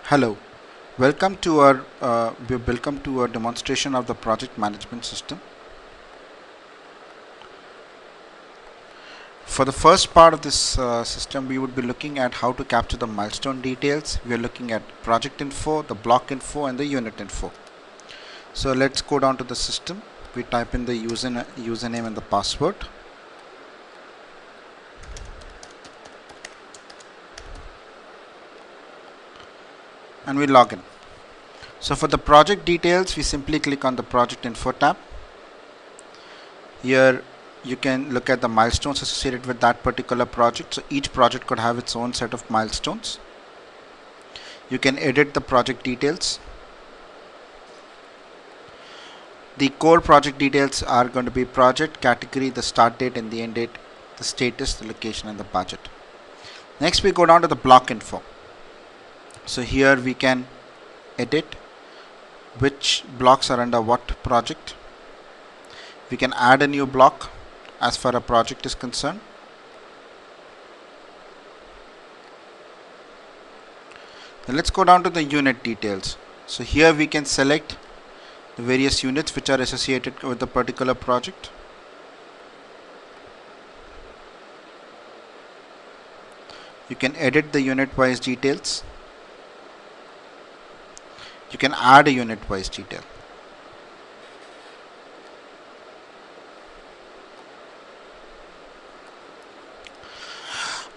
Hello, welcome to our demonstration of the project management system. For the first part of this system, we would be looking at how to capture the milestone details. We are looking at project info, the block info, and the unit info. So let's go down to the system. We type in the username and the password. And we log in. So for the project details, we simply click on the project info tab. Here you can look at the milestones associated with that particular project. So each project could have its own set of milestones. You can edit the project details. The core project details are going to be project, category, the start date and the end date, the status, the location and the budget. Next we go down to the block info. So here we can edit which blocks are under what project. We can add a new block as far as a project is concerned. Then let's go down to the unit details. So here we can select the various units which are associated with the particular project. You can edit the unit wise details. You can add a unit wise detail.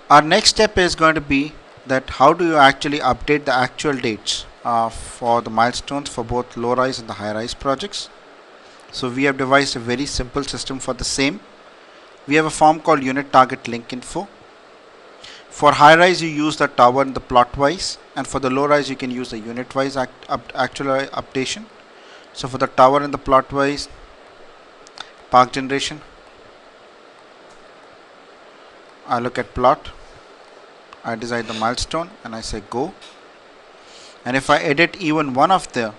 Our next step is going to be that how do you actually update the actual dates for the milestones for both low rise and the high rise projects. So we have devised a very simple system for the same. We have a form called unit target link info. For high rise you use the tower and the plot wise, and for the low rise you can use the unit wise actual updation. So for the tower and the plot wise, park generation, I look at plot, I decide the milestone and I say go. And if I edit even one of the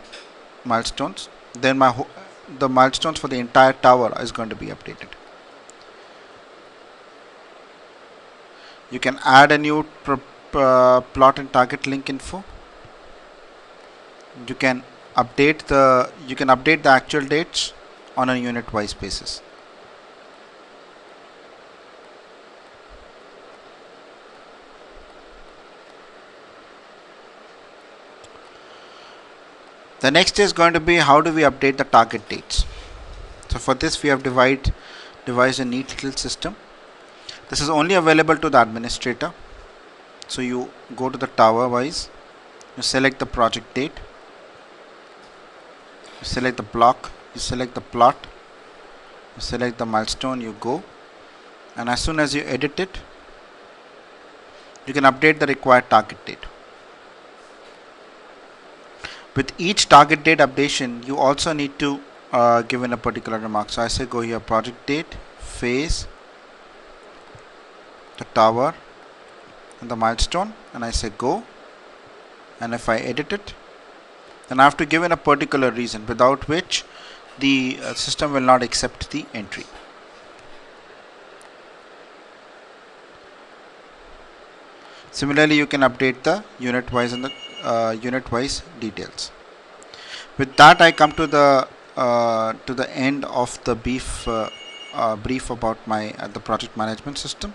milestones, then the milestones for the entire tower is going to be updated. You can add a new plot and target link info. You can update the actual dates on a unit wise basis. The next is going to be how do we update the target dates. So for this we have devised a neat little system. This is only available to the administrator. So you go to the tower wise, you select the project date, you select the block, you select the plot, you select the milestone, you go, and as soon as you edit it, you can update the required target date. With each target date updation, you also need to give in a particular remark. So I say go here, project date, phase, the tower and the milestone, and I say go. And if I edit it, then I have to give in a particular reason, without which the system will not accept the entry. Similarly, you can update the unit wise and the unit wise details. With that, I come to the end of the brief about the project management system.